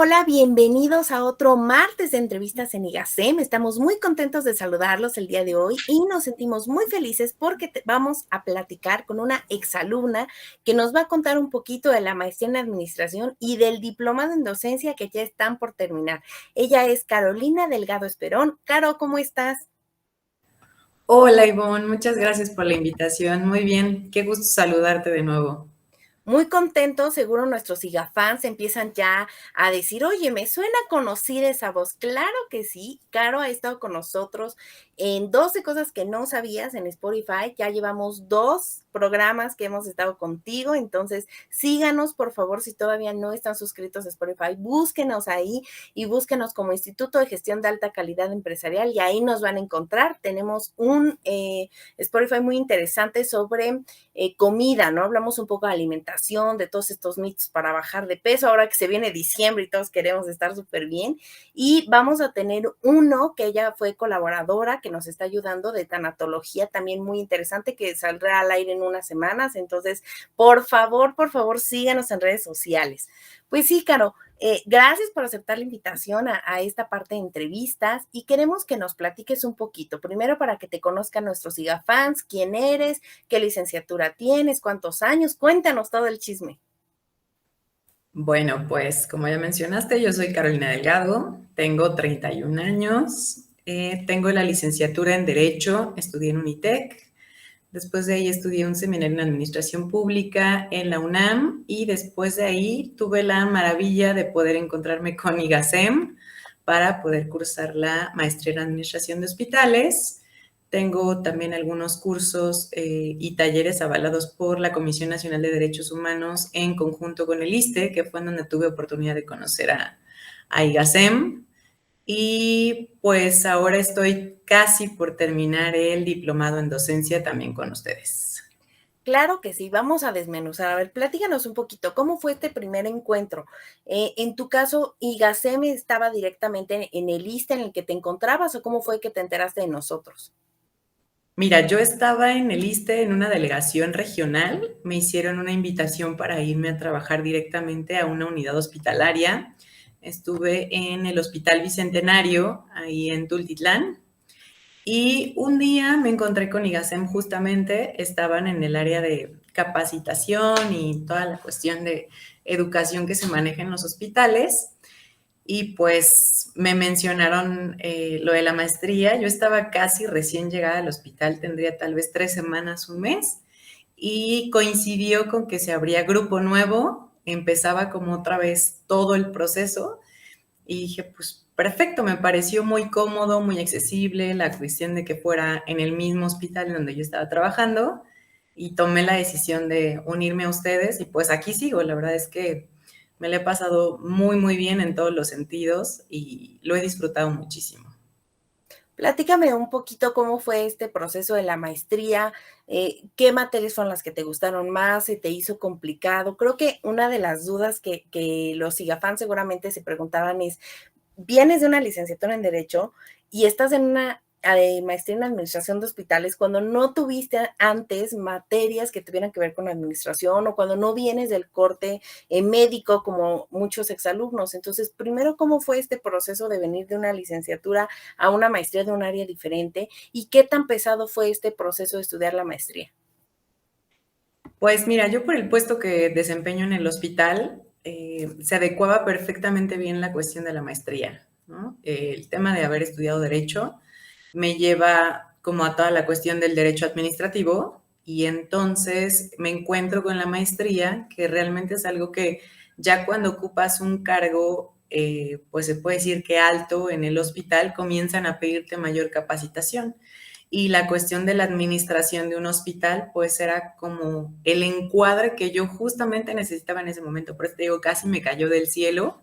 Hola, bienvenidos a otro martes de entrevistas en IGACEM. Estamos muy contentos de saludarlos el día de hoy y nos sentimos muy felices porque vamos a platicar con una exalumna que nos va a contar un poquito de la maestría en administración y del diplomado en docencia que ya están por terminar. Ella es Carolina Delgado Esperón. Caro, ¿cómo estás? Hola Ivonne, muchas gracias por la invitación. Muy bien, qué gusto saludarte de nuevo. Muy contentos, seguro nuestros fans empiezan ya a decir, oye, me suena conocida esa voz. Claro que sí, Caro ha estado con nosotros en 12 cosas que no sabías en Spotify. Ya llevamos 2 programas que hemos estado contigo, entonces síganos, por favor, si todavía no están suscritos a Spotify, búsquenos ahí y búsquenos como Instituto de Gestión de Alta Calidad Empresarial y ahí nos van a encontrar. Tenemos un Spotify muy interesante sobre comida, ¿no? Hablamos un poco de alimentación, de todos estos mitos para bajar de peso, ahora que se viene diciembre y todos queremos estar súper bien. Y vamos a tener uno que ella fue colaboradora, que nos está ayudando de tanatología, también muy interesante, que saldrá al aire en unas semanas. Entonces, por favor, síganos en redes sociales. Pues sí, Caro, gracias por aceptar la invitación a esta parte de entrevistas y queremos que nos platiques un poquito, primero para que te conozcan nuestros fans, quién eres, qué licenciatura tienes, cuántos años, cuéntanos todo el chisme. Bueno, pues como ya mencionaste, yo soy Carolina Delgado, tengo 31 años, tengo la licenciatura en Derecho, estudié en Unitec, después de ahí estudié un seminario en Administración Pública en la UNAM y después de ahí tuve la maravilla de poder encontrarme con IGACEM para poder cursar la maestría en Administración de Hospitales. Tengo también algunos cursos y talleres avalados por la Comisión Nacional de Derechos Humanos en conjunto con el ISSSTE, que fue en donde tuve oportunidad de conocer a IGACEM. Y pues ahora estoy casi por terminar el diplomado en docencia también con ustedes. Claro que sí, vamos a desmenuzar. A ver, platícanos un poquito, ¿cómo fue este primer encuentro? En tu caso, ¿IGACEM estaba directamente en el lista en el que te encontrabas o cómo fue que te enteraste de nosotros? Mira, yo estaba en el ISSSTE en una delegación regional, me hicieron una invitación para irme a trabajar directamente a una unidad hospitalaria. Estuve en el Hospital Bicentenario, ahí en Tultitlán, y un día me encontré con IGACEM justamente, estaban en el área de capacitación y toda la cuestión de educación que se maneja en los hospitales. Y pues me mencionaron lo de la maestría. Yo estaba casi recién llegada al hospital, tendría tal vez 3 semanas, un mes, y coincidió con que se abría grupo nuevo, empezaba como otra vez todo el proceso y dije, pues perfecto, me pareció muy cómodo, muy accesible, la cuestión de que fuera en el mismo hospital en donde yo estaba trabajando y tomé la decisión de unirme a ustedes y pues aquí sigo, la verdad es que me la he pasado muy, muy bien en todos los sentidos y lo he disfrutado muchísimo. Platícame un poquito cómo fue este proceso de la maestría, qué materias son las que te gustaron más, se te hizo complicado. Creo que una de las dudas que los sigafans seguramente se preguntaban es, vienes de una licenciatura en Derecho y estás en una maestría en Administración de Hospitales cuando no tuviste antes materias que tuvieran que ver con administración o cuando no vienes del corte médico como muchos exalumnos. Entonces, primero, ¿cómo fue este proceso de venir de una licenciatura a una maestría de un área diferente y qué tan pesado fue este proceso de estudiar la maestría? Pues mira, yo por el puesto que desempeño en el hospital, se adecuaba perfectamente bien la cuestión de la maestría, ¿no? El tema de haber estudiado derecho me lleva como a toda la cuestión del derecho administrativo y entonces me encuentro con la maestría, que realmente es algo que ya cuando ocupas un cargo, pues se puede decir que alto en el hospital, comienzan a pedirte mayor capacitación. Y la cuestión de la administración de un hospital, pues era como el encuadre que yo justamente necesitaba en ese momento. Por eso te digo, casi me cayó del cielo.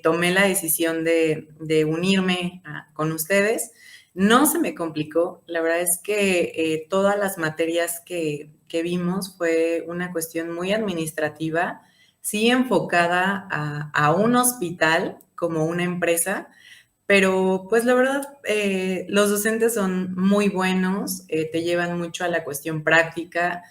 Tomé la decisión de unirme con ustedes. No se me complicó, la verdad es que todas las materias que vimos fue una cuestión muy administrativa, sí enfocada a un hospital como una empresa, pero pues la verdad, los docentes son muy buenos, te llevan mucho a la cuestión práctica,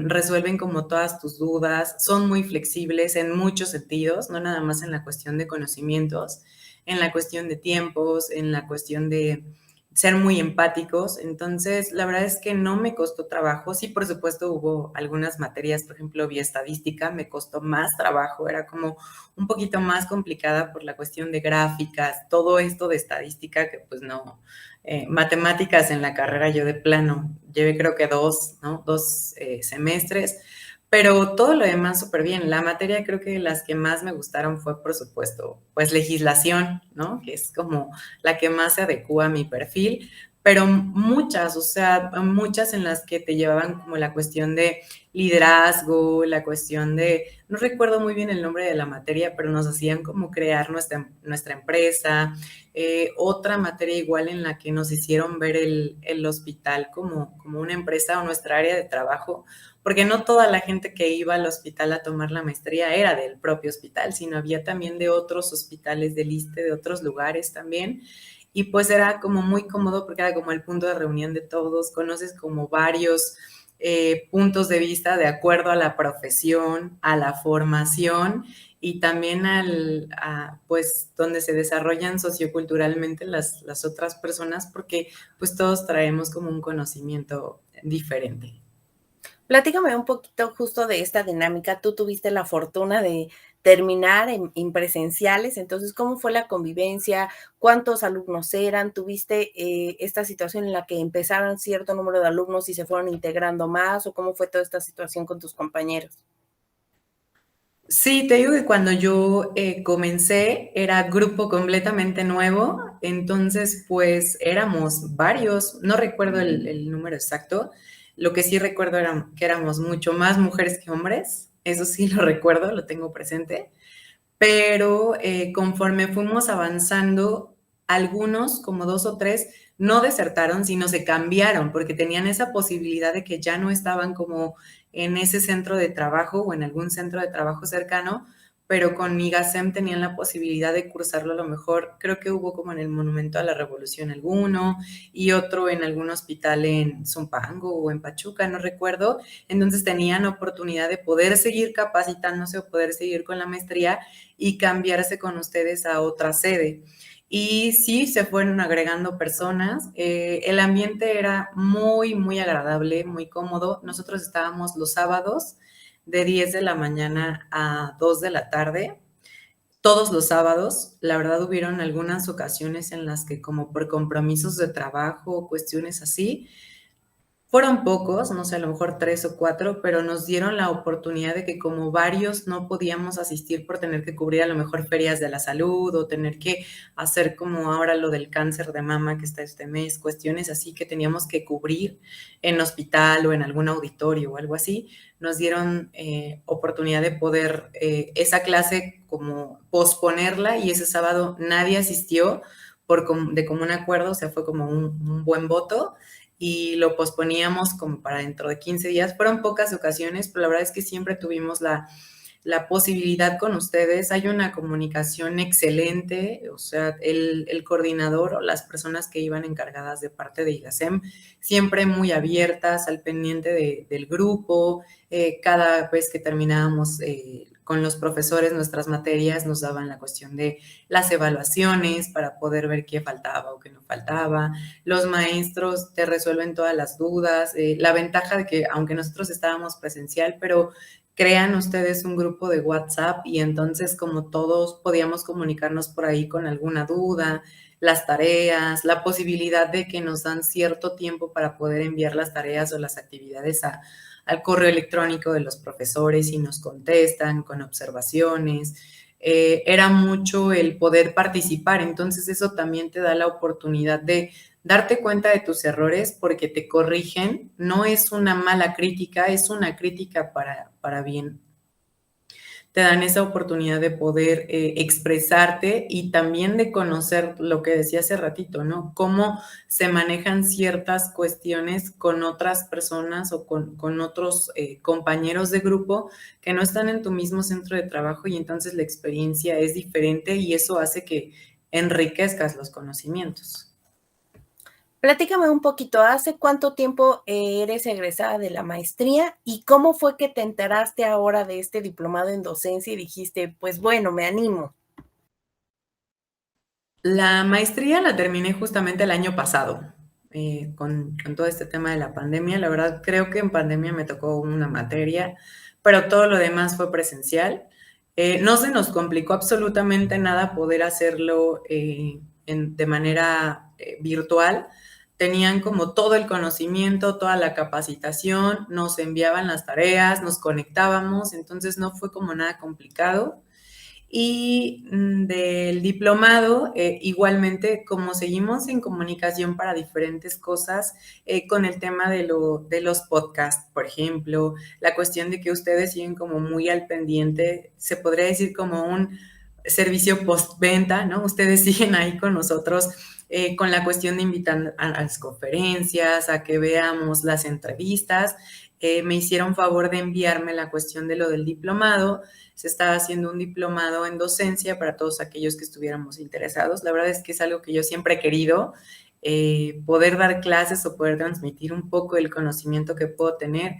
resuelven como todas tus dudas, son muy flexibles en muchos sentidos, no nada más en la cuestión de conocimientos, en la cuestión de tiempos, en la cuestión de ser muy empáticos. Entonces, la verdad es que no me costó trabajo. Sí, por supuesto, hubo algunas materias, por ejemplo, bioestadística, me costó más trabajo, era como un poquito más complicada por la cuestión de gráficas, todo esto de estadística que pues no, matemáticas en la carrera yo de plano llevé creo que dos semestres, pero todo lo demás súper bien. La materia creo que las que más me gustaron fue, por supuesto, pues legislación, ¿no? Que es como la que más se adecua a mi perfil, pero muchas, o sea, muchas en las que te llevaban como la cuestión de liderazgo, la cuestión de, no recuerdo muy bien el nombre de la materia, pero nos hacían como crear nuestra empresa. Otra materia igual en la que nos hicieron ver el hospital como una empresa o nuestra área de trabajo, porque no toda la gente que iba al hospital a tomar la maestría era del propio hospital, sino había también de otros hospitales del ISSSTE, de otros lugares también. Y pues era como muy cómodo porque era como el punto de reunión de todos, conoces como varios puntos de vista de acuerdo a la profesión, a la formación y también pues donde se desarrollan socioculturalmente las otras personas, porque pues todos traemos como un conocimiento diferente. Platícame un poquito justo de esta dinámica. Tú tuviste la fortuna de terminar en presenciales, entonces, ¿cómo fue la convivencia? ¿Cuántos alumnos eran? ¿Tuviste, esta situación en la que empezaron cierto número de alumnos y se fueron integrando más, o cómo fue toda esta situación con tus compañeros? Sí, te digo que cuando yo comencé era grupo completamente nuevo, entonces pues éramos varios, no recuerdo el número exacto, lo que sí recuerdo era que éramos mucho más mujeres que hombres, eso sí lo recuerdo, lo tengo presente, pero conforme fuimos avanzando, algunos, como dos o tres, no desertaron, sino se cambiaron, porque tenían esa posibilidad de que ya no estaban como en ese centro de trabajo o en algún centro de trabajo cercano, pero con IGACEM tenían la posibilidad de cursarlo a lo mejor, creo que hubo como en el Monumento a la Revolución alguno, y otro en algún hospital en Zumpango o en Pachuca, no recuerdo. Entonces tenían oportunidad de poder seguir capacitándose o poder seguir con la maestría y cambiarse con ustedes a otra sede. Y sí, se fueron agregando personas. El ambiente era muy, muy agradable, muy cómodo. Nosotros estábamos los sábados de 10 de la mañana a 2 de la tarde. Todos los sábados, la verdad hubieron algunas ocasiones en las que como por compromisos de trabajo o cuestiones así, fueron pocos, no sé, a lo mejor 3 o 4, pero nos dieron la oportunidad de que como varios no podíamos asistir por tener que cubrir a lo mejor ferias de la salud o tener que hacer como ahora lo del cáncer de mama que está este mes, cuestiones así que teníamos que cubrir en hospital o en algún auditorio o algo así, nos dieron oportunidad de poder esa clase como posponerla y ese sábado nadie asistió de común acuerdo, o sea, fue como un buen voto y lo posponíamos como para dentro de 15 días. Fueron pocas ocasiones, pero la verdad es que siempre tuvimos la posibilidad con ustedes. Hay una comunicación excelente, o sea, el coordinador o las personas que iban encargadas de parte de IGACEM, siempre muy abiertas, al pendiente del grupo. Cada vez que terminábamos con los profesores nuestras materias, nos daban la cuestión de las evaluaciones para poder ver qué faltaba o qué no faltaba. Los maestros te resuelven todas las dudas. La ventaja de que, aunque nosotros estábamos presencial, pero crean ustedes un grupo de WhatsApp y entonces como todos podíamos comunicarnos por ahí con alguna duda, las tareas, la posibilidad de que nos dan cierto tiempo para poder enviar las tareas o las actividades al correo electrónico de los profesores y nos contestan con observaciones. Era mucho el poder participar, entonces eso también te da la oportunidad de darte cuenta de tus errores porque te corrigen, no es una mala crítica, es una crítica para bien. Te dan esa oportunidad de poder expresarte y también de conocer lo que decía hace ratito, ¿no? Cómo se manejan ciertas cuestiones con otras personas o con otros compañeros de grupo que no están en tu mismo centro de trabajo y entonces la experiencia es diferente y eso hace que enriquezcas los conocimientos. Platícame un poquito, ¿hace cuánto tiempo eres egresada de la maestría y cómo fue que te enteraste ahora de este diplomado en docencia y dijiste, pues bueno, me animo? La maestría la terminé justamente el año pasado, con todo este tema de la pandemia. La verdad, creo que en pandemia me tocó una materia, pero todo lo demás fue presencial. No se nos complicó absolutamente nada poder hacerlo de manera virtual. Tenían como todo el conocimiento, toda la capacitación, nos enviaban las tareas, nos conectábamos, entonces no fue como nada complicado. Y del diplomado, igualmente, como seguimos en comunicación para diferentes cosas, con el tema de los podcasts, por ejemplo, la cuestión de que ustedes siguen como muy al pendiente, se podría decir como un servicio postventa, ¿no? Ustedes siguen ahí con nosotros con la cuestión de invitar a las conferencias, a que veamos las entrevistas. Me hicieron favor de enviarme la cuestión de lo del diplomado. Se estaba haciendo un diplomado en docencia para todos aquellos que estuviéramos interesados. La verdad es que es algo que yo siempre he querido, poder dar clases o poder transmitir un poco el conocimiento que puedo tener.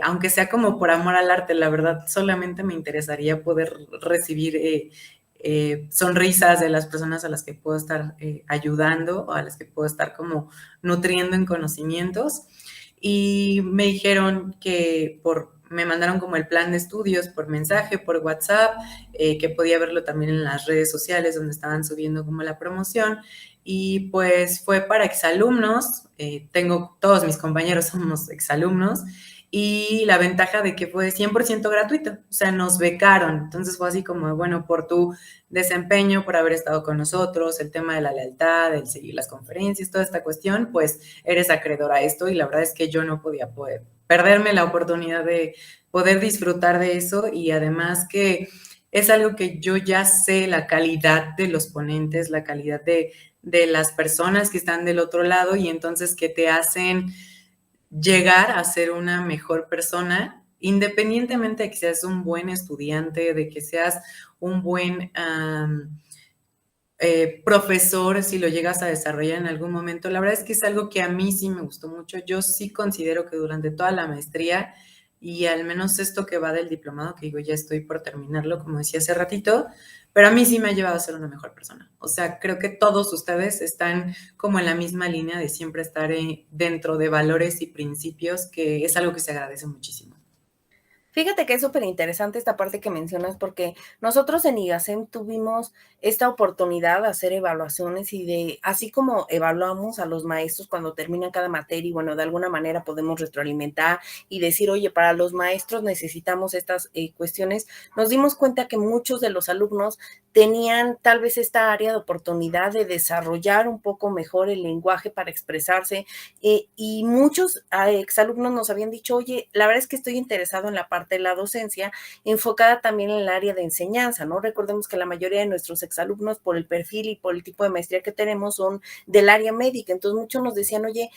Aunque sea como por amor al arte, la verdad solamente me interesaría poder recibir sonrisas de las personas a las que puedo estar ayudando o a las que puedo estar como nutriendo en conocimientos. Y me dijeron que me mandaron como el plan de estudios por mensaje, por WhatsApp, que podía verlo también en las redes sociales donde estaban subiendo como la promoción. Y pues fue para exalumnos, tengo, todos mis compañeros somos exalumnos, y la ventaja de que fue 100% gratuito, o sea, nos becaron, entonces fue así como, bueno, por tu desempeño, por haber estado con nosotros, el tema de la lealtad, el seguir las conferencias, toda esta cuestión, pues eres acreedor a esto y la verdad es que yo no podía poder perderme la oportunidad de poder disfrutar de eso y además que es algo que yo ya sé la calidad de los ponentes, la calidad de las personas que están del otro lado y entonces que te hacen llegar a ser una mejor persona, independientemente de que seas un buen estudiante, de que seas un buen profesor, si lo llegas a desarrollar en algún momento. La verdad es que es algo que a mí sí me gustó mucho. Yo sí considero que durante toda la maestría y al menos esto que va del diplomado, que digo, ya estoy por terminarlo, como decía hace ratito, pero a mí sí me ha llevado a ser una mejor persona. O sea, creo que todos ustedes están como en la misma línea de siempre estar dentro de valores y principios, que es algo que se agradece muchísimo. Fíjate que es súper interesante esta parte que mencionas, porque nosotros en IGACEM tuvimos esta oportunidad de hacer evaluaciones y de, así como evaluamos a los maestros cuando terminan cada materia y bueno, de alguna manera podemos retroalimentar y decir, oye, para los maestros necesitamos estas cuestiones, nos dimos cuenta que muchos de los alumnos tenían tal vez esta área de oportunidad de desarrollar un poco mejor el lenguaje para expresarse y muchos exalumnos nos habían dicho, oye, la verdad es que estoy interesado en la parte de la docencia, enfocada también en el área de enseñanza, ¿no? Recordemos que la mayoría de nuestros exalumnos, por el perfil y por el tipo de maestría que tenemos, son del área médica. Entonces, muchos nos decían, oye,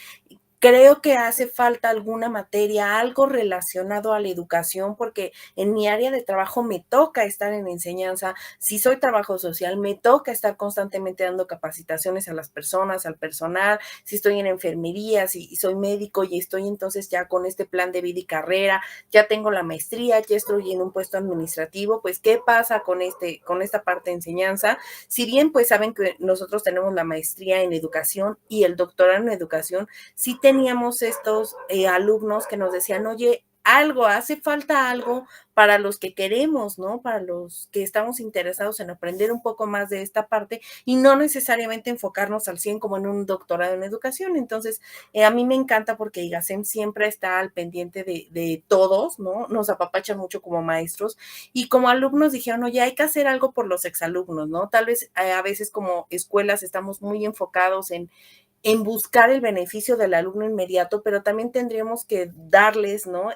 creo que hace falta alguna materia, algo relacionado a la educación, porque en mi área de trabajo me toca estar en enseñanza. Si soy trabajo social, me toca estar constantemente dando capacitaciones a las personas, al personal. Si estoy en enfermería, si soy médico y estoy entonces ya con este plan de vida y carrera, ya tengo la maestría, ya estoy en un puesto administrativo, pues ¿qué pasa con esta parte de enseñanza? Si bien pues saben que nosotros tenemos la maestría en educación y el doctorado en educación, sí teníamos estos alumnos que nos decían, oye, algo, hace falta algo para los que queremos, ¿no? Para los que estamos interesados en aprender un poco más de esta parte y no necesariamente enfocarnos al 100 como en un doctorado en educación. Entonces, a mí me encanta porque IGACEM siempre está al pendiente de todos, ¿no? Nos apapachan mucho como maestros y como alumnos dijeron, oye, hay que hacer algo por los exalumnos, ¿no? Tal vez a veces como escuelas estamos muy enfocados en buscar el beneficio del alumno inmediato, pero también tendríamos que darles, ¿no?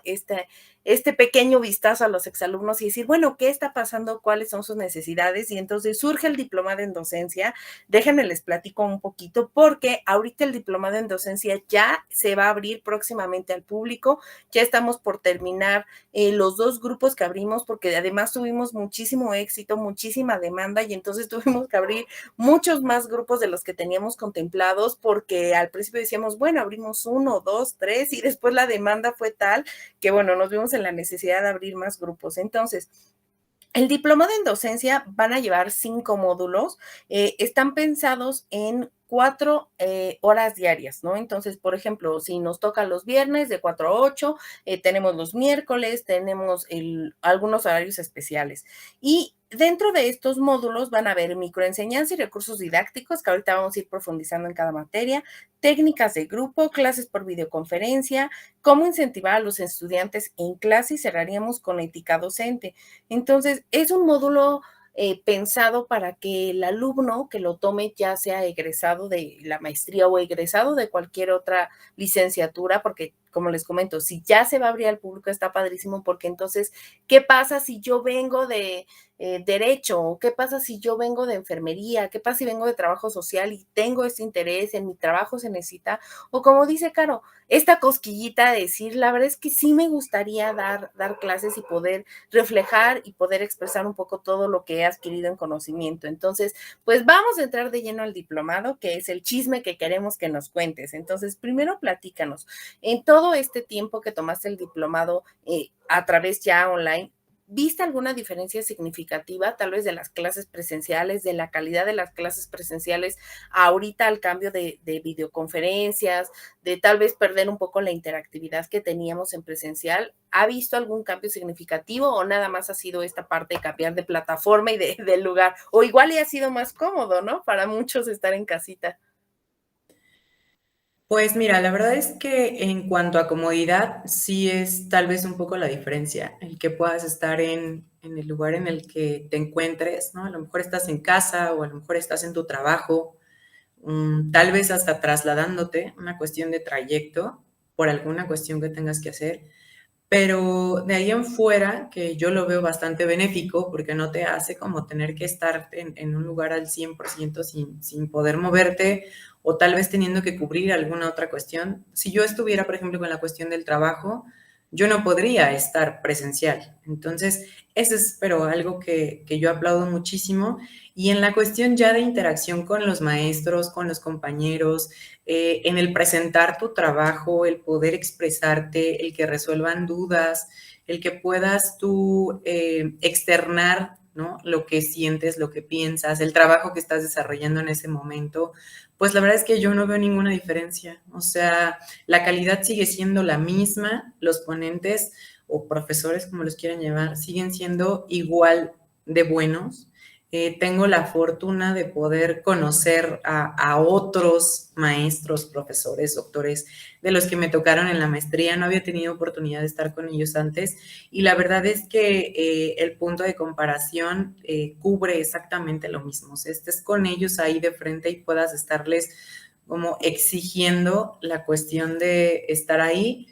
este pequeño vistazo a los exalumnos y decir, bueno, ¿qué está pasando? ¿Cuáles son sus necesidades? Y entonces surge el diplomado en docencia. Déjenme les platico un poquito porque ahorita el diplomado en docencia ya se va a abrir próximamente al público. Ya estamos por terminar los 2 grupos que abrimos porque además tuvimos muchísimo éxito, muchísima demanda y entonces tuvimos que abrir muchos más grupos de los que teníamos contemplados porque al principio decíamos, bueno, abrimos 1, 2, 3 y después la demanda fue tal que, bueno, nos vimos en la necesidad de abrir más grupos. Entonces, el diplomado en docencia van a llevar 5 módulos, están pensados en 4 horas diarias, ¿no? Entonces, por ejemplo, si nos toca los viernes de 4 a 8, tenemos los miércoles, tenemos algunos horarios especiales. Y dentro de estos módulos van a haber microenseñanza y recursos didácticos, que ahorita vamos a ir profundizando en cada materia, técnicas de grupo, clases por videoconferencia, cómo incentivar a los estudiantes en clase y cerraríamos con ética docente. Entonces, es un módulo pensado para que el alumno que lo tome ya sea egresado de la maestría o egresado de cualquier otra licenciatura, porque como les comento, si ya se va a abrir al público está padrísimo, porque entonces, ¿qué pasa si yo vengo de derecho? ¿Qué pasa si yo vengo de enfermería? ¿Qué pasa si vengo de trabajo social y tengo este interés, en mi trabajo se necesita? O como dice Caro, esta cosquillita de decir, la verdad es que sí me gustaría dar clases y poder reflejar y poder expresar un poco todo lo que he adquirido en conocimiento. Entonces, pues vamos a entrar de lleno al diplomado, que es el chisme que queremos que nos cuentes. Entonces, primero platícanos, en todo este tiempo que tomaste el diplomado a través ya online, ¿viste alguna diferencia significativa tal vez de las clases presenciales, de la calidad de las clases presenciales ahorita al cambio de videoconferencias, de tal vez perder un poco la interactividad que teníamos en presencial? ¿Ha visto algún cambio significativo o nada más ha sido esta parte de cambiar de plataforma y de lugar? O igual y ha sido más cómodo, ¿no? Para muchos estar en casita. Pues mira, la verdad es que en cuanto a comodidad, sí es tal vez un poco la diferencia, el que puedas estar en el lugar en el que te encuentres, ¿no? A lo mejor estás en casa o a lo mejor estás en tu trabajo, tal vez hasta trasladándote, una cuestión de trayecto por alguna cuestión que tengas que hacer, pero de ahí en fuera, que yo lo veo bastante benéfico, porque no te hace como tener que estar en un lugar al 100% sin poder moverte, o tal vez teniendo que cubrir alguna otra cuestión. Si yo estuviera, por ejemplo, con la cuestión del trabajo, yo no podría estar presencial. Entonces, eso es, pero algo que yo aplaudo muchísimo. Y en la cuestión ya de interacción con los maestros, con los compañeros, en el presentar tu trabajo, el poder expresarte, el que resuelvan dudas, el que puedas tú externar, ¿no? Lo que sientes, lo que piensas, el trabajo que estás desarrollando en ese momento, pues la verdad es que yo no veo ninguna diferencia. O sea, la calidad sigue siendo la misma, los ponentes o profesores, como los quieran llevar, siguen siendo igual de buenos. Tengo la fortuna de poder conocer a otros maestros, profesores, doctores, de los que me tocaron en la maestría. No había tenido oportunidad de estar con ellos antes y la verdad es que el punto de comparación cubre exactamente lo mismo. O sea, estés con ellos ahí de frente y puedas estarles como exigiendo la cuestión de estar ahí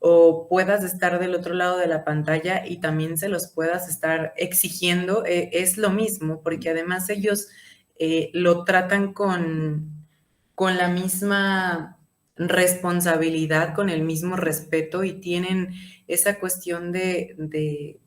o puedas estar del otro lado de la pantalla y también se los puedas estar exigiendo, es lo mismo, porque además ellos lo tratan con la misma responsabilidad, con el mismo respeto y tienen esa cuestión de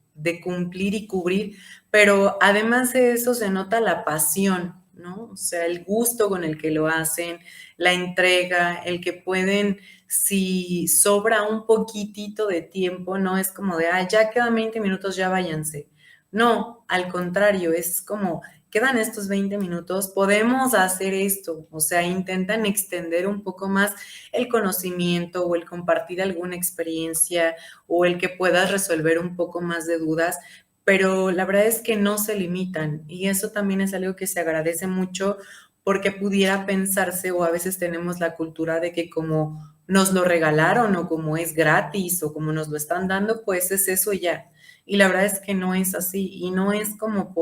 cumplir y cubrir, pero además de eso se nota la pasión, ¿no? O sea, el gusto con el que lo hacen, la entrega, el que pueden, si sobra un poquitito de tiempo, no es como de, ah, ya quedan 20 minutos, ya váyanse. No, al contrario, es como, quedan estos 20 minutos, podemos hacer esto, o sea, intentan extender un poco más el conocimiento o el compartir alguna experiencia o el que puedas resolver un poco más de dudas, pero la verdad es que no se limitan y eso también es algo que se agradece mucho porque pudiera pensarse o a veces tenemos la cultura de que como nos lo regalaron o como es gratis o como nos lo están dando, pues es eso ya. Y la verdad es que no es así y no es como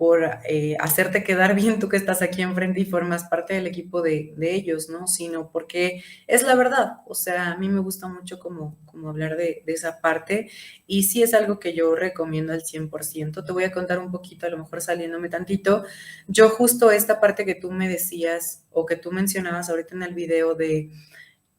por hacerte quedar bien tú que estás aquí enfrente y formas parte del equipo de ellos, ¿no? Sino porque es la verdad. O sea, a mí me gusta mucho como hablar de esa parte y sí es algo que yo recomiendo al 100%. Te voy a contar un poquito, a lo mejor saliéndome tantito. Yo justo esta parte que tú me decías o que tú mencionabas ahorita en el video de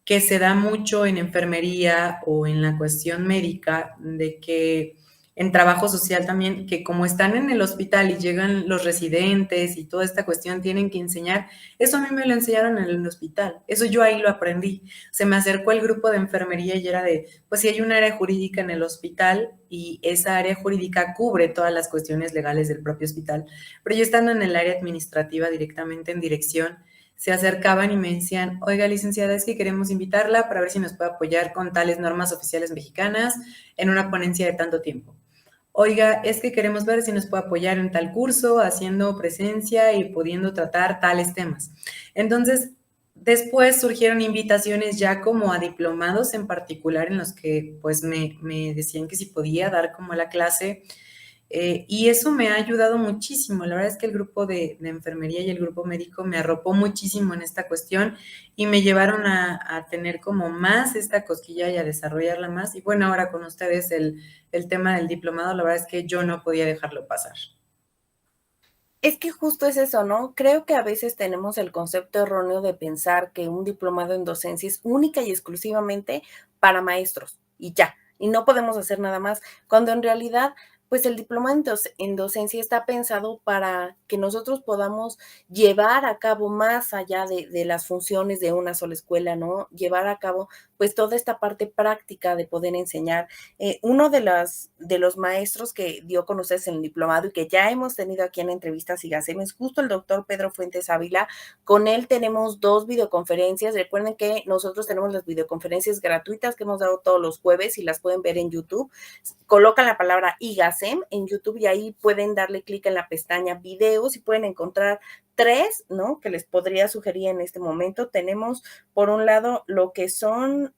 que se da mucho en enfermería o en la cuestión médica, de que en trabajo social también, que como están en el hospital y llegan los residentes y toda esta cuestión, tienen que enseñar. Eso a mí me lo enseñaron en el hospital, eso yo ahí lo aprendí. Se me acercó el grupo de enfermería y era de, pues si hay un área jurídica en el hospital y esa área jurídica cubre todas las cuestiones legales del propio hospital, pero yo estando en el área administrativa directamente en dirección, se acercaban y me decían, oiga, licenciada, es que queremos invitarla para ver si nos puede apoyar con tales normas oficiales mexicanas en una ponencia de tanto tiempo. Oiga, es que queremos ver si nos puede apoyar en tal curso, haciendo presencia y pudiendo tratar tales temas. Entonces, después surgieron invitaciones ya como a diplomados en particular en los que pues me decían que si podía dar como la clase y eso me ha ayudado muchísimo. La verdad es que el grupo de enfermería y el grupo médico me arropó muchísimo en esta cuestión y me llevaron a tener como más esta cosquilla y a desarrollarla más. Y bueno, ahora con ustedes el tema del diplomado, la verdad es que yo no podía dejarlo pasar. Es que justo es eso, ¿no? Creo que a veces tenemos el concepto erróneo de pensar que un diplomado en docencia es única y exclusivamente para maestros y ya, y no podemos hacer nada más, cuando en realidad, pues el diploma en docencia está pensado para que nosotros podamos llevar a cabo más allá de las funciones de una sola escuela, ¿no? Llevar a cabo pues toda esta parte práctica de poder enseñar. Uno de los maestros que dio con ustedes en el diplomado y que ya hemos tenido aquí en entrevistas y GACEM es justo el doctor Pedro Fuentes Ávila. Con él tenemos 2 videoconferencias. Recuerden que nosotros tenemos las videoconferencias gratuitas que hemos dado todos los jueves y las pueden ver en YouTube. Colocan la palabra IGACEM en YouTube y ahí pueden darle clic en la pestaña videos y pueden encontrar 3, ¿no? Que les podría sugerir en este momento. Tenemos, por un lado, lo que son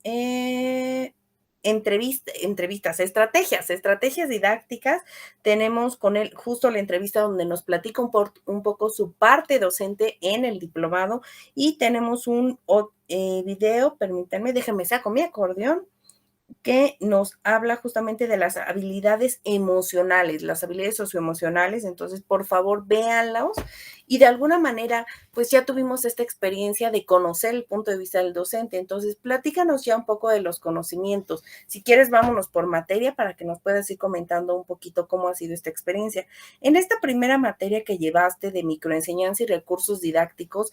entrevistas, estrategias didácticas. Tenemos con él justo la entrevista donde nos platica un poco su parte docente en el diplomado y tenemos un video, permítanme, déjenme saco mi acordeón, que nos habla justamente de las habilidades emocionales, las habilidades socioemocionales. Entonces, por favor, véanlos y de alguna manera, pues ya tuvimos esta experiencia de conocer el punto de vista del docente. Entonces, platícanos ya un poco de los conocimientos. Si quieres, vámonos por materia para que nos puedas ir comentando un poquito cómo ha sido esta experiencia. En esta primera materia que llevaste de microenseñanza y recursos didácticos,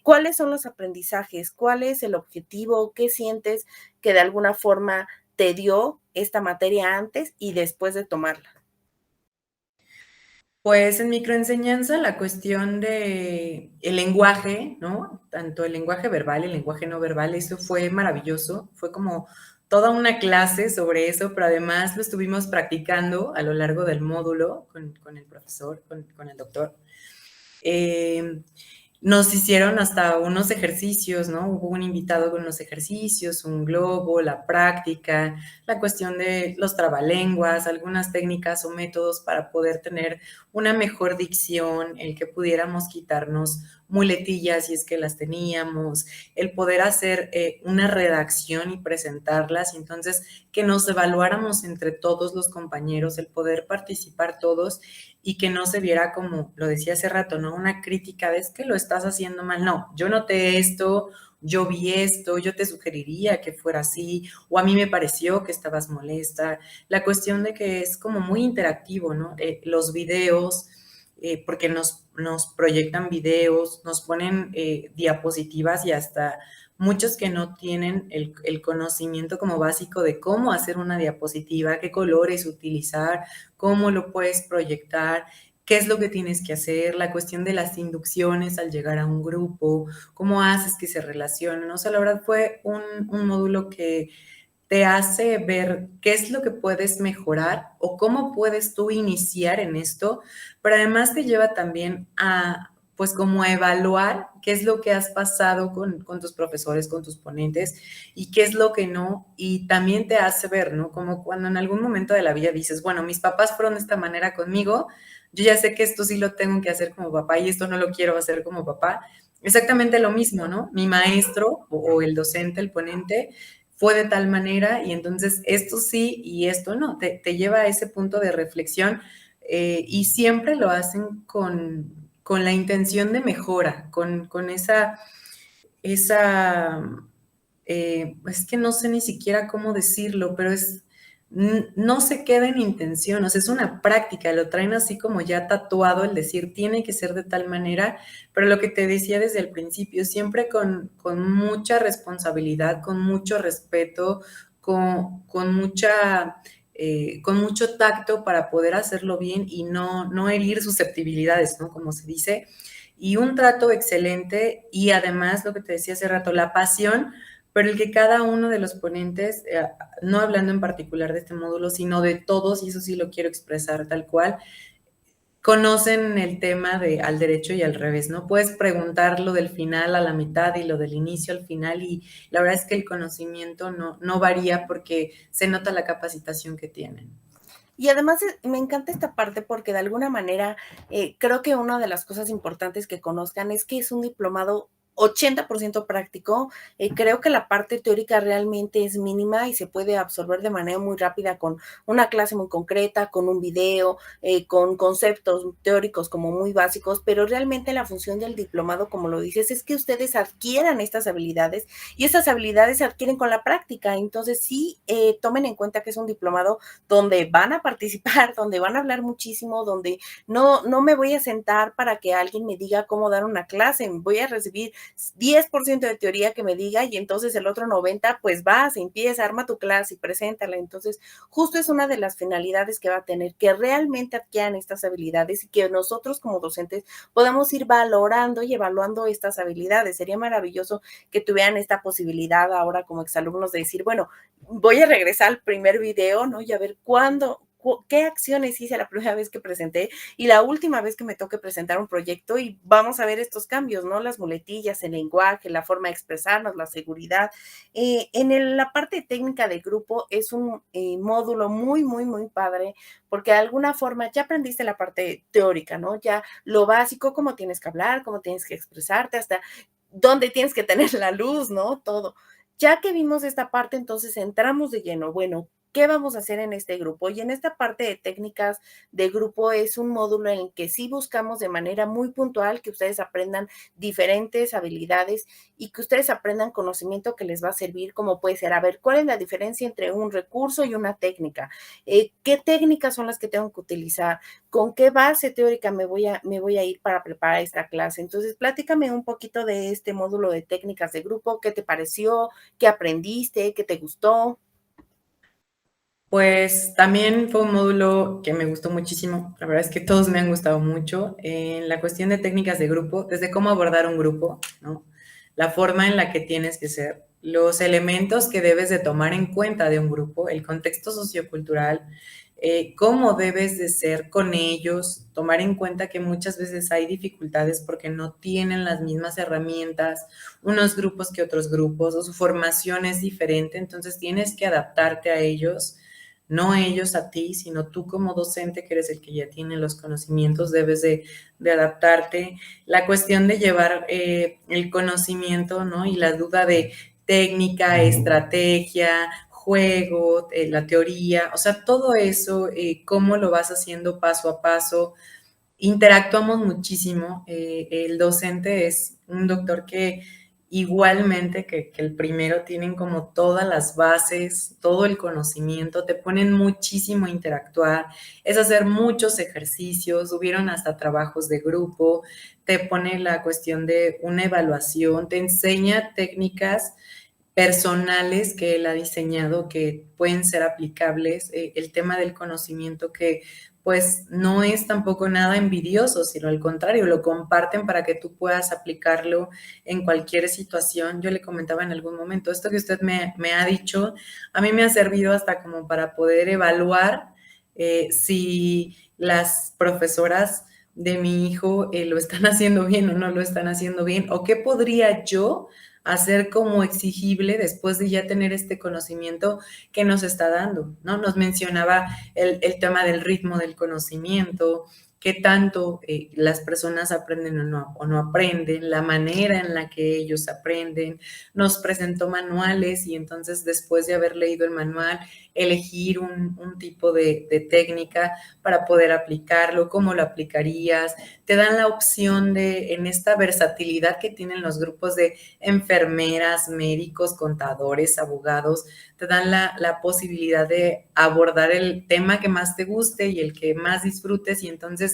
¿cuáles son los aprendizajes? ¿Cuál es el objetivo? ¿Qué sientes que de alguna forma te dio esta materia antes y después de tomarla? Pues en microenseñanza la cuestión de el lenguaje, ¿no? Tanto el lenguaje verbal y el lenguaje no verbal, eso fue maravilloso, fue como toda una clase sobre eso, pero además lo estuvimos practicando a lo largo del módulo con el profesor, con el doctor. Eh, Nos hicieron hasta unos ejercicios, ¿no? Hubo un invitado con unos ejercicios, un globo, la práctica, la cuestión de los trabalenguas, algunas técnicas o métodos para poder tener una mejor dicción, el que pudiéramos quitarnos muletillas si es que las teníamos, el poder hacer una redacción y presentarlas, y entonces que nos evaluáramos entre todos los compañeros, el poder participar todos y que no se viera como, lo decía hace rato, ¿no? Una crítica de es que lo estás haciendo mal. No, yo noté esto, yo vi esto, yo te sugeriría que fuera así, o a mí me pareció que estabas molesta. La cuestión de que es como muy interactivo, ¿no? Los videos, porque nos proyectan videos, nos ponen diapositivas y hasta muchos que no tienen el conocimiento como básico de cómo hacer una diapositiva, qué colores utilizar, cómo lo puedes proyectar, qué es lo que tienes que hacer, la cuestión de las inducciones al llegar a un grupo, cómo haces que se relacionen. O sea, la verdad fue un módulo que te hace ver qué es lo que puedes mejorar o cómo puedes tú iniciar en esto, pero además te lleva también a, pues como a evaluar qué es lo que has pasado con tus profesores, con tus ponentes y qué es lo que no, y también te hace ver, ¿no? Como cuando en algún momento de la vida dices, bueno, mis papás fueron de esta manera conmigo, yo ya sé que esto sí lo tengo que hacer como papá y esto no lo quiero hacer como papá. Exactamente lo mismo, ¿no? Mi maestro o el docente, el ponente, fue de tal manera y entonces esto sí y esto no. Te lleva a ese punto de reflexión y siempre lo hacen con la intención de mejora, con esa es que no sé ni siquiera cómo decirlo, pero no se queda en intención, o sea, es una práctica, lo traen así como ya tatuado el decir, tiene que ser de tal manera, pero lo que te decía desde el principio, siempre con mucha responsabilidad, con mucho respeto, con mucha... con mucho tacto para poder hacerlo bien y no herir susceptibilidades, ¿no? Como se dice, y un trato excelente y además lo que te decía hace rato, la pasión, pero el que cada uno de los ponentes, no hablando en particular de este módulo, sino de todos, y eso sí lo quiero expresar tal cual, conocen el tema de al derecho y al revés, ¿no? Puedes preguntar lo del final a la mitad y lo del inicio al final y la verdad es que el conocimiento no varía porque se nota la capacitación que tienen. Y además me encanta esta parte porque de alguna manera creo que una de las cosas importantes que conozcan es que es un diplomado 80% práctico. Creo que la parte teórica realmente es mínima y se puede absorber de manera muy rápida con una clase muy concreta, con un video, con conceptos teóricos como muy básicos, pero realmente la función del diplomado, como lo dices, es que ustedes adquieran estas habilidades y estas habilidades se adquieren con la práctica. Entonces sí, tomen en cuenta que es un diplomado donde van a participar, donde van a hablar muchísimo, donde no me voy a sentar para que alguien me diga cómo dar una clase, voy a recibir 10% de teoría que me diga y entonces el otro 90, pues vas, empieza, arma tu clase y preséntala. Entonces, justo es una de las finalidades que va a tener, que realmente adquieran estas habilidades y que nosotros como docentes podamos ir valorando y evaluando estas habilidades. Sería maravilloso que tuvieran esta posibilidad ahora como exalumnos de decir, bueno, voy a regresar al primer video, ¿no? Y a ver qué acciones hice la primera vez que presenté y la última vez que me toque presentar un proyecto y vamos a ver estos cambios, ¿no? Las muletillas, el lenguaje, la forma de expresarnos, la seguridad. La parte técnica de grupo es un módulo muy, muy, muy padre porque de alguna forma ya aprendiste la parte teórica, ¿no? Ya lo básico, cómo tienes que hablar, cómo tienes que expresarte, hasta dónde tienes que tener la luz, ¿no? Todo. Ya que vimos esta parte, entonces entramos de lleno. Bueno, ¿qué vamos a hacer en este grupo? Y en esta parte de técnicas de grupo es un módulo en el que sí buscamos de manera muy puntual que ustedes aprendan diferentes habilidades y que ustedes aprendan conocimiento que les va a servir, como puede ser, a ver, ¿cuál es la diferencia entre un recurso y una técnica? ¿Qué técnicas son las que tengo que utilizar? ¿Con qué base teórica me voy a ir para preparar esta clase? Entonces, platícame un poquito de este módulo de técnicas de grupo, ¿qué te pareció? ¿Qué aprendiste? ¿Qué te gustó? Pues también fue un módulo que me gustó muchísimo. La verdad es que todos me han gustado mucho. En la cuestión de técnicas de grupo, desde cómo abordar un grupo, ¿no? La forma en la que tienes que ser, los elementos que debes de tomar en cuenta de un grupo, el contexto sociocultural, cómo debes de ser con ellos, tomar en cuenta que muchas veces hay dificultades porque no tienen las mismas herramientas unos grupos que otros grupos o su formación es diferente, entonces tienes que adaptarte a ellos, no ellos a ti, sino tú como docente que eres el que ya tiene los conocimientos, debes de adaptarte. La cuestión de llevar el conocimiento, ¿no? Y la duda de técnica, estrategia, juego, la teoría, o sea, todo eso, cómo lo vas haciendo paso a paso. Interactuamos muchísimo. El docente es un doctor que igualmente que el primero tienen como todas las bases, todo el conocimiento, te ponen muchísimo a interactuar, es hacer muchos ejercicios, hubieron hasta trabajos de grupo, te pone la cuestión de una evaluación, te enseña técnicas personales que él ha diseñado que pueden ser aplicables, el tema del conocimiento que pues no es tampoco nada envidioso, sino al contrario, lo comparten para que tú puedas aplicarlo en cualquier situación. Yo le comentaba en algún momento, esto que usted me ha dicho, a mí me ha servido hasta como para poder evaluar si las profesoras de mi hijo lo están haciendo bien o no lo están haciendo bien, o qué podría yo hacer como exigible después de ya tener este conocimiento que nos está dando, ¿no? Nos mencionaba el tema del ritmo del conocimiento, qué tanto las personas aprenden o no aprenden, la manera en la que ellos aprenden. Nos presentó manuales y entonces después de haber leído el manual, elegir un tipo de técnica para poder aplicarlo, cómo lo aplicarías. Te dan la opción de, en esta versatilidad que tienen los grupos de enfermeras, médicos, contadores, abogados, te dan la posibilidad de abordar el tema que más te guste y el que más disfrutes y entonces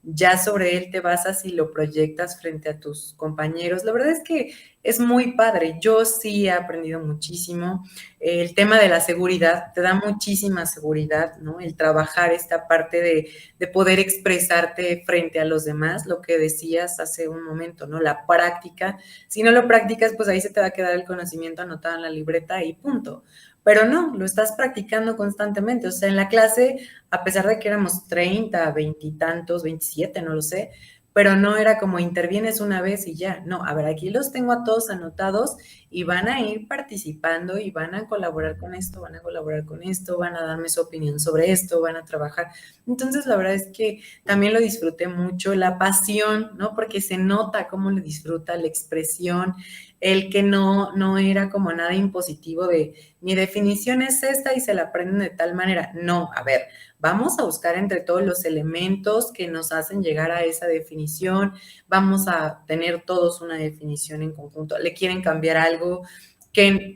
ya sobre él te basas y lo proyectas frente a tus compañeros. La verdad es que es muy padre. Yo sí he aprendido muchísimo. El tema de la seguridad te da muchísima seguridad, ¿no? El trabajar esta parte de poder expresarte frente a los demás, lo que decías hace un momento, ¿no? La práctica. Si no lo practicas, pues ahí se te va a quedar el conocimiento anotado en la libreta y punto. Pero no, lo estás practicando constantemente. O sea, en la clase, a pesar de que éramos 30, 20 y tantos, 27, no lo sé, pero no era como intervienes una vez y ya. No, a ver, aquí los tengo a todos anotados y van a ir participando y van a colaborar con esto, van a colaborar con esto, van a darme su opinión sobre esto, van a trabajar. Entonces, la verdad es que también lo disfruté mucho, la pasión, ¿no? Porque se nota cómo lo disfruta, la expresión, el que no era como nada impositivo de mi definición es esta y se la aprenden de tal manera. No, a ver, vamos a buscar entre todos los elementos que nos hacen llegar a esa definición, vamos a tener todos una definición en conjunto. ¿Le quieren cambiar algo?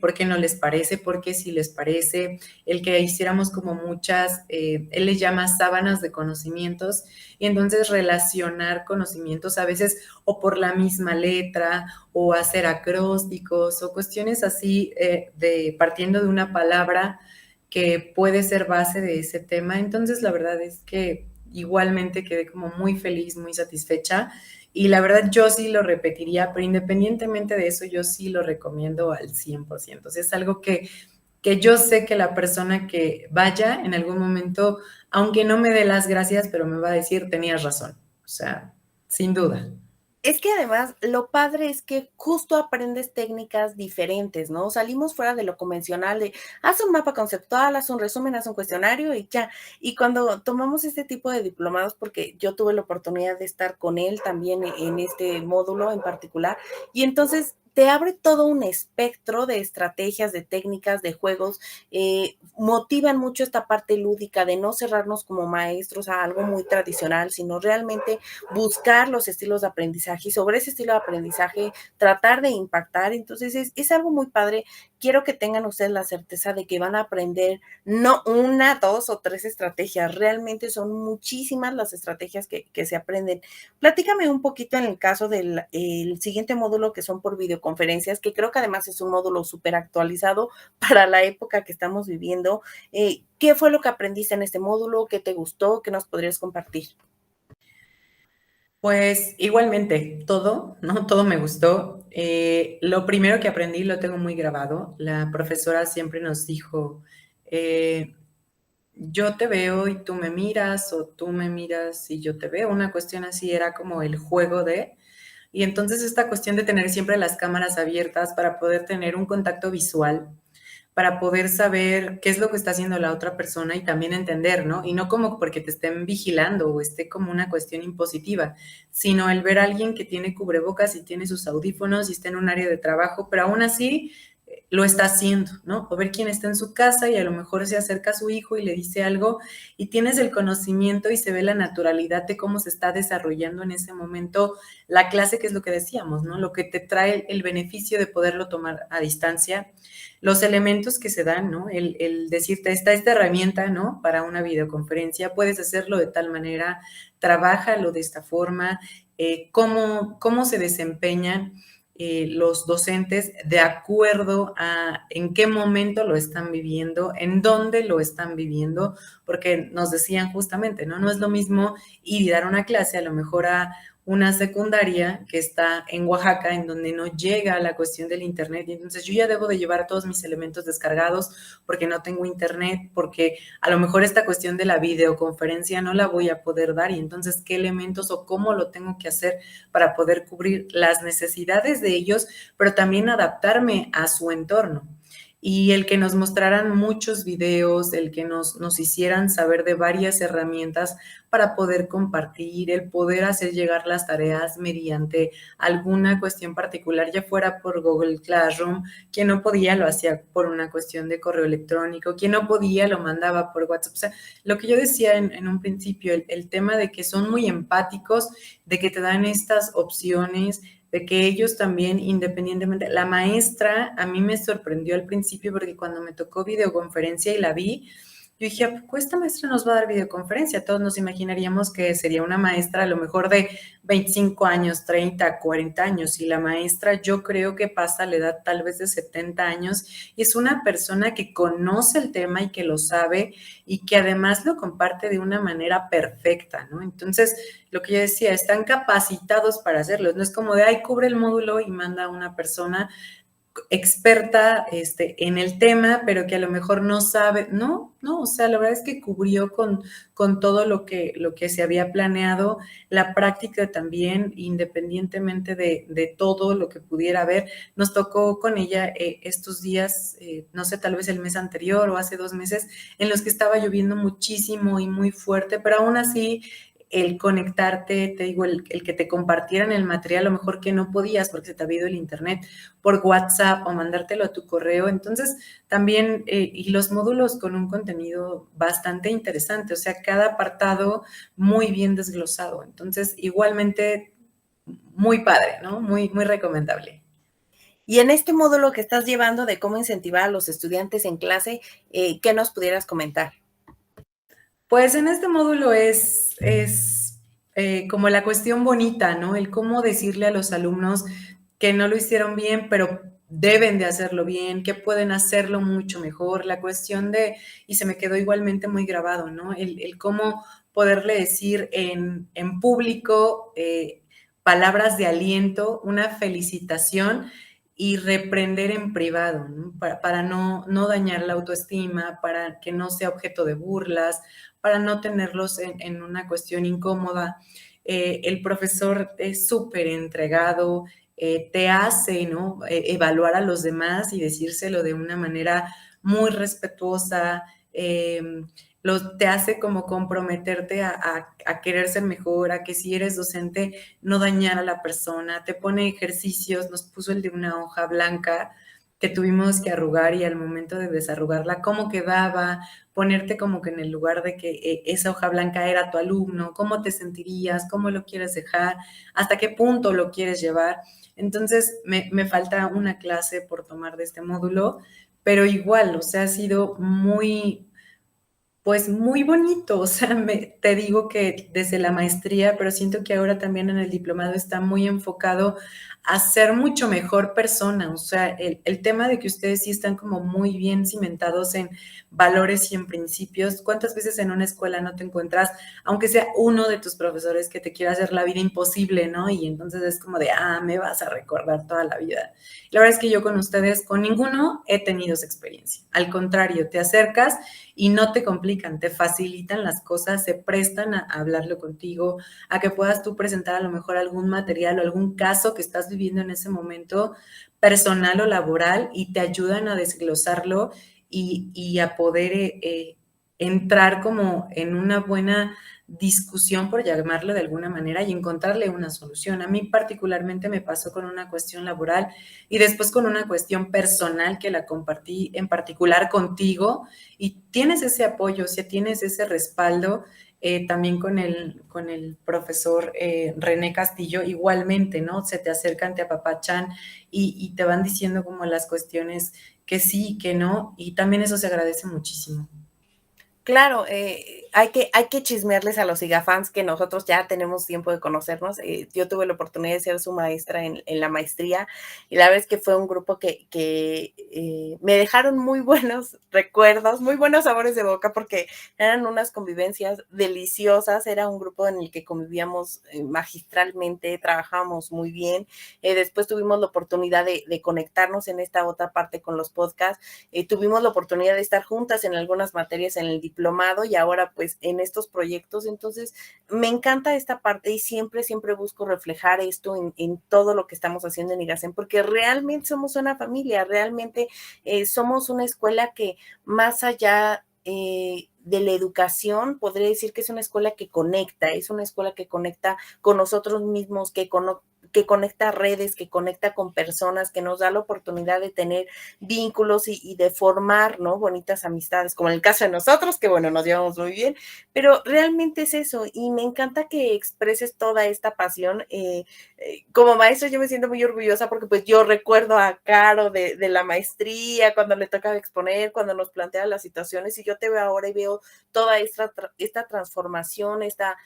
¿Por qué no les parece? ¿Por qué sí les parece? El que hiciéramos como muchas, él le llama sábanas de conocimientos, y entonces relacionar conocimientos a veces o por la misma letra o hacer acrósticos o cuestiones así partiendo de una palabra que puede ser base de ese tema. Entonces, la verdad es que igualmente quedé como muy feliz, muy satisfecha y la verdad yo sí lo repetiría, pero independientemente de eso, yo sí lo recomiendo al 100%. O sea, es algo que yo sé que la persona que vaya en algún momento, aunque no me dé las gracias, pero me va a decir, tenías razón. O sea, sin duda. Es que además lo padre es que justo aprendes técnicas diferentes, ¿no? Salimos fuera de lo convencional de haz un mapa conceptual, haz un resumen, haz un cuestionario y ya. Y cuando tomamos este tipo de diplomados, porque yo tuve la oportunidad de estar con él también en este módulo en particular, y entonces te abre todo un espectro de estrategias, de técnicas, de juegos, motivan mucho esta parte lúdica de no cerrarnos como maestros a algo muy tradicional, sino realmente buscar los estilos de aprendizaje y sobre ese estilo de aprendizaje tratar de impactar. Entonces es algo muy padre. Quiero que tengan ustedes la certeza de que van a aprender no una, dos o tres estrategias, realmente son muchísimas las estrategias que se aprenden. Platícame un poquito en el caso del el siguiente módulo que son por videoconferencias, que creo que además es un módulo súper actualizado para la época que estamos viviendo. ¿Qué fue lo que aprendiste en este módulo? ¿Qué te gustó? ¿Qué nos podrías compartir? Pues igualmente, todo, ¿no? Todo me gustó. Lo primero que aprendí lo tengo muy grabado. La profesora siempre nos dijo, eh, yo te veo y tú me miras, o tú me miras y yo te veo. Una cuestión así era como el juego de... Y entonces esta cuestión de tener siempre las cámaras abiertas para poder tener un contacto visual, para poder saber qué es lo que está haciendo la otra persona y también entender, ¿no? Y no como porque te estén vigilando o esté como una cuestión impositiva, sino el ver a alguien que tiene cubrebocas y tiene sus audífonos y está en un área de trabajo, pero aún así lo está haciendo, ¿no? O ver quién está en su casa y a lo mejor se acerca a su hijo y le dice algo y tienes el conocimiento y se ve la naturalidad de cómo se está desarrollando en ese momento la clase, que es lo que decíamos, ¿no? Lo que te trae el beneficio de poderlo tomar a distancia, los elementos que se dan, ¿no? El decirte, está esta herramienta, ¿no? Para una videoconferencia, puedes hacerlo de tal manera, trabájalo de esta forma, cómo se desempeñan los docentes de acuerdo a en qué momento lo están viviendo, en dónde lo están viviendo, porque nos decían justamente, ¿no? No es lo mismo ir y dar una clase a lo mejor a una secundaria que está en Oaxaca, en donde no llega la cuestión del internet, y entonces yo ya debo de llevar todos mis elementos descargados porque no tengo internet, porque a lo mejor esta cuestión de la videoconferencia no la voy a poder dar, y entonces qué elementos o cómo lo tengo que hacer para poder cubrir las necesidades de ellos, pero también adaptarme a su entorno. y el que nos mostraran muchos videos, el que nos hicieran saber de varias herramientas para poder compartir, el poder hacer llegar las tareas mediante alguna cuestión particular, ya fuera por Google Classroom, quien no podía lo hacía por una cuestión de correo electrónico, quien no podía lo mandaba por WhatsApp. O sea, lo que yo decía en un principio, el tema de que son muy empáticos, de que te dan estas opciones, de que ellos también, independientemente, la maestra a mí me sorprendió al principio porque cuando me tocó videoconferencia y la vi, yo dije, ¿a poco esta maestra nos va a dar videoconferencia? Todos nos imaginaríamos que sería una maestra a lo mejor de 25 años, 30, 40 años, y la maestra yo creo que pasa la edad tal vez de 70 años, y es una persona que conoce el tema y que lo sabe, y que además lo comparte de una manera perfecta, ¿no? Entonces, lo que yo decía, están capacitados para hacerlo, no es como de, ay, cubre el módulo y manda a una persona experta en el tema, pero que a lo mejor no sabe, no, o sea, la verdad es que cubrió con todo lo que se había planeado, la práctica también, independientemente de todo lo que pudiera haber, nos tocó con ella estos días, no sé, tal vez el mes anterior o hace 2 meses, en los que estaba lloviendo muchísimo y muy fuerte, pero aún así el conectarte, te digo, el que te compartieran el material, a lo mejor que no podías porque se te había ido el internet, por WhatsApp o mandártelo a tu correo. Entonces, también, y los módulos con un contenido bastante interesante, o sea, cada apartado muy bien desglosado. Entonces, igualmente, muy padre, ¿no? Muy, muy recomendable. Y en este módulo que estás llevando de cómo incentivar a los estudiantes en clase, ¿qué nos pudieras comentar? Pues en este módulo es como la cuestión bonita, ¿no? El cómo decirle a los alumnos que no lo hicieron bien, pero deben de hacerlo bien, que pueden hacerlo mucho mejor. La cuestión de, y se me quedó igualmente muy grabado, ¿no? El cómo poderle decir en público palabras de aliento, una felicitación y reprender en privado, ¿no? Para no dañar la autoestima, para que no sea objeto de burlas, para no tenerlos en una cuestión incómoda. El profesor es súper entregado, te hace, ¿no? Evaluar a los demás y decírselo de una manera muy respetuosa, te hace como comprometerte a querer ser mejor, a que si eres docente no dañar a la persona, te pone ejercicios, nos puso el de una hoja blanca que tuvimos que arrugar y al momento de desarrugarla, cómo quedaba, ponerte como que en el lugar de que esa hoja blanca era tu alumno, cómo te sentirías, cómo lo quieres dejar, hasta qué punto lo quieres llevar. Entonces, me falta una clase por tomar de este módulo, pero igual, o sea, ha sido muy, pues muy bonito, o sea, te digo que desde la maestría, pero siento que ahora también en el diplomado está muy enfocado a ser mucho mejor persona, o sea, el tema de que ustedes sí están como muy bien cimentados en valores y en principios. ¿Cuántas veces en una escuela no te encuentras, aunque sea uno de tus profesores que te quiera hacer la vida imposible, ¿no? Y entonces es como de, me vas a recordar toda la vida. La verdad es que yo con ustedes, con ninguno he tenido esa experiencia. Al contrario, te acercas y no te complican, te facilitan las cosas, se prestan a hablarlo contigo, a que puedas tú presentar a lo mejor algún material o algún caso que estás viviendo en ese momento personal o laboral y te ayudan a desglosarlo y a poder entrar como en una buena discusión, por llamarlo de alguna manera, y encontrarle una solución. A mí particularmente me pasó con una cuestión laboral y después con una cuestión personal que la compartí en particular contigo, y tienes ese apoyo, o sea, tienes ese respaldo. También con el profesor René Castillo, igualmente, ¿no? Se te acercan, te apapachan y te van diciendo como las cuestiones que sí, que no, y también eso se agradece muchísimo. Claro, hay que chismearles a los sigafans que nosotros ya tenemos tiempo de conocernos. Yo tuve la oportunidad de ser su maestra en la maestría y la verdad es que fue un grupo que me dejaron muy buenos recuerdos, muy buenos sabores de boca porque eran unas convivencias deliciosas. Era un grupo en el que convivíamos magistralmente, trabajábamos muy bien. Después tuvimos la oportunidad de conectarnos en esta otra parte con los podcasts. Tuvimos la oportunidad de estar juntas en algunas materias en el diplomado y ahora pues pues en estos proyectos. Entonces, me encanta esta parte y siempre, siempre busco reflejar esto en todo lo que estamos haciendo en IGACEM, porque realmente somos una familia, realmente somos una escuela que más allá de la educación, podría decir que es una escuela que conecta, es una escuela que conecta con nosotros mismos, que conecta redes, que conecta con personas, que nos da la oportunidad de tener vínculos y de formar, ¿no? Bonitas amistades, como en el caso de nosotros, que bueno, nos llevamos muy bien, pero realmente es eso y me encanta que expreses toda esta pasión. Como maestra yo me siento muy orgullosa porque pues yo recuerdo a Caro de la maestría, cuando le toca exponer, cuando nos plantea las situaciones y yo te veo ahora y veo toda esta transformación, esta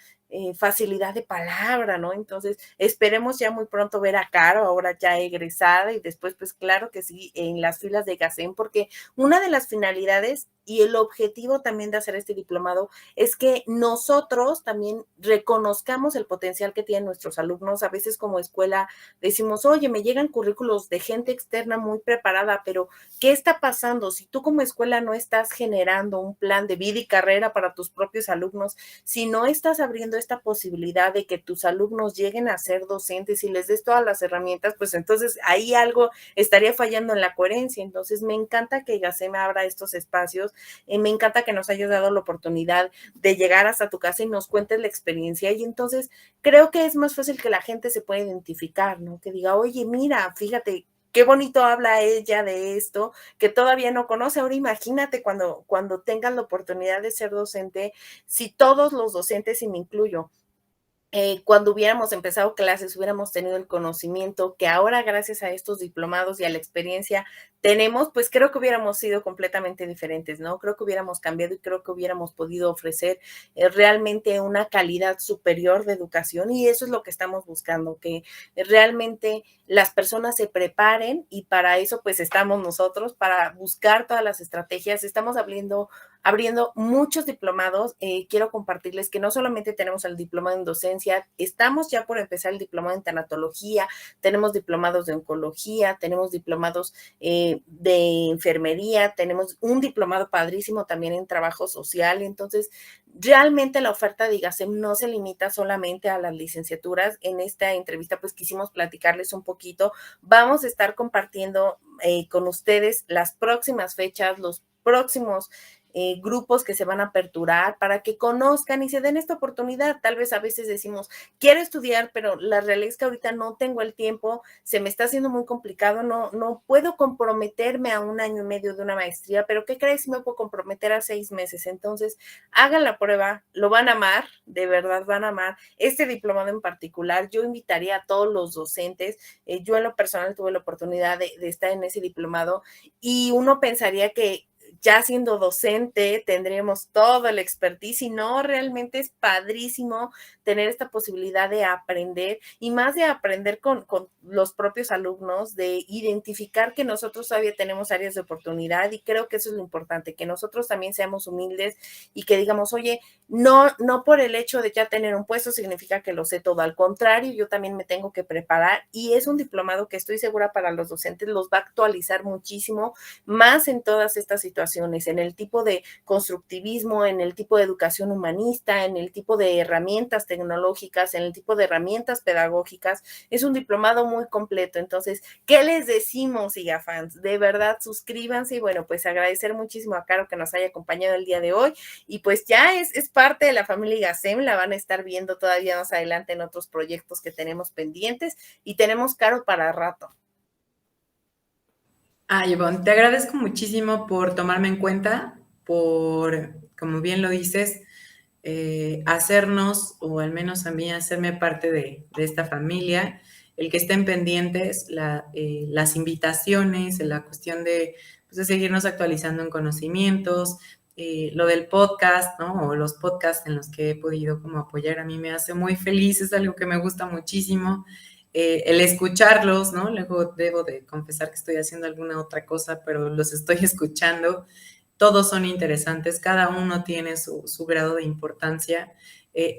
facilidad de palabra, ¿no? Entonces, esperemos ya muy pronto ver a Caro, ahora ya egresada, y después, pues claro que sí, en las filas de GACEM, porque una de las finalidades y el objetivo también de hacer este diplomado es que nosotros también reconozcamos el potencial que tienen nuestros alumnos. A veces como escuela decimos, oye, me llegan currículos de gente externa muy preparada, pero ¿qué está pasando? Si tú como escuela no estás generando un plan de vida y carrera para tus propios alumnos, si no estás abriendo esta posibilidad de que tus alumnos lleguen a ser docentes y les des todas las herramientas, pues entonces ahí algo estaría fallando en la coherencia. Entonces me encanta que GACEM abra estos espacios, me encanta que nos hayas dado la oportunidad de llegar hasta tu casa y nos cuentes la experiencia, y entonces creo que es más fácil que la gente se pueda identificar, ¿no? Que diga, oye, mira, fíjate, qué bonito habla ella de esto, que todavía no conoce. Ahora imagínate cuando tengan la oportunidad de ser docente, si todos los docentes, y me incluyo, cuando hubiéramos empezado clases, hubiéramos tenido el conocimiento que ahora gracias a estos diplomados y a la experiencia tenemos, pues creo que hubiéramos sido completamente diferentes, ¿no? Creo que hubiéramos cambiado y creo que hubiéramos podido ofrecer realmente una calidad superior de educación, y eso es lo que estamos buscando, que realmente las personas se preparen, y para eso pues estamos nosotros, para buscar todas las estrategias. Estamos abriendo muchos diplomados. Quiero compartirles que no solamente tenemos el diplomado en docencia, estamos ya por empezar el diplomado en tanatología, tenemos diplomados de oncología, tenemos diplomados de enfermería, tenemos un diplomado padrísimo también en trabajo social. Entonces, realmente la oferta de IGACEM no se limita solamente a las licenciaturas. En esta entrevista, pues quisimos platicarles un poquito. Vamos a estar compartiendo con ustedes las próximas fechas, los próximos grupos que se van a aperturar para que conozcan y se den esta oportunidad. Tal vez a veces decimos, quiero estudiar, pero la realidad es que ahorita no tengo el tiempo, se me está haciendo muy complicado, no puedo comprometerme a 1 año y medio de una maestría, pero ¿qué crees si me puedo comprometer a 6 meses? Entonces, hagan la prueba, lo van a amar, de verdad van a amar. Este diplomado en particular, yo invitaría a todos los docentes, yo en lo personal tuve la oportunidad de estar en ese diplomado, y uno pensaría que ya siendo docente tendremos todo el expertise, y no, realmente es padrísimo tener esta posibilidad de aprender, y más de aprender con los propios alumnos, de identificar que nosotros todavía tenemos áreas de oportunidad, y creo que eso es lo importante, que nosotros también seamos humildes y que digamos, oye, no por el hecho de ya tener un puesto significa que lo sé todo, al contrario, yo también me tengo que preparar, y es un diplomado que estoy segura para los docentes los va a actualizar muchísimo, más en todas estas situaciones, en el tipo de constructivismo, en el tipo de educación humanista, en el tipo de herramientas tecnológicas, en el tipo de herramientas pedagógicas. Es un diplomado muy completo. Entonces, ¿qué les decimos, IGAFans? De verdad, suscríbanse, y bueno, pues agradecer muchísimo a Caro que nos haya acompañado el día de hoy, y pues ya es parte de la familia IGACEM, la van a estar viendo todavía más adelante en otros proyectos que tenemos pendientes, y tenemos Caro para rato. Ivonne, te agradezco muchísimo por tomarme en cuenta, por, como bien lo dices, hacernos, o al menos a mí, hacerme parte de esta familia, el que estén pendientes las invitaciones, la cuestión pues, de seguirnos actualizando en conocimientos, lo del podcast, ¿no? O los podcasts en los que he podido como apoyar, a mí me hace muy feliz, es algo que me gusta muchísimo. El escucharlos, ¿no? Luego debo de confesar que estoy haciendo alguna otra cosa, pero los estoy escuchando. Todos son interesantes, cada uno tiene su grado de importancia.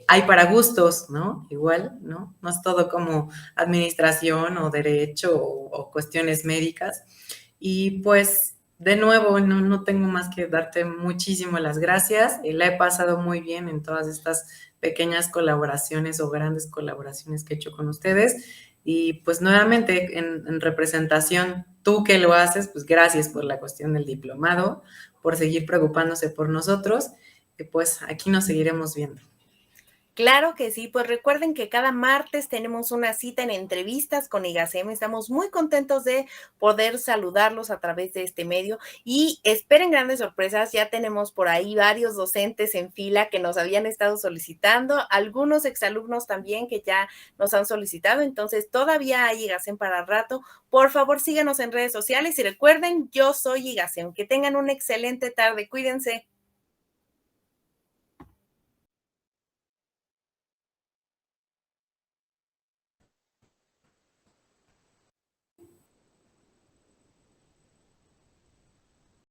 Hay para gustos, ¿no? Igual, ¿no? No es todo como administración o derecho o cuestiones médicas. Y pues de nuevo, no tengo más que darte muchísimas las gracias. La he pasado muy bien en todas estas pequeñas colaboraciones o grandes colaboraciones que he hecho con ustedes. Y pues nuevamente, en representación, tú que lo haces, pues gracias por la cuestión del diplomado, por seguir preocupándose por nosotros. Y pues aquí nos seguiremos viendo. Claro que sí, pues recuerden que cada martes tenemos una cita en entrevistas con IGACEM. Estamos muy contentos de poder saludarlos a través de este medio y esperen grandes sorpresas. Ya tenemos por ahí varios docentes en fila que nos habían estado solicitando, algunos exalumnos también que ya nos han solicitado. Entonces todavía hay IGACEM para rato. Por favor, síganos en redes sociales y recuerden, yo soy IGACEM. Que tengan una excelente tarde. Cuídense.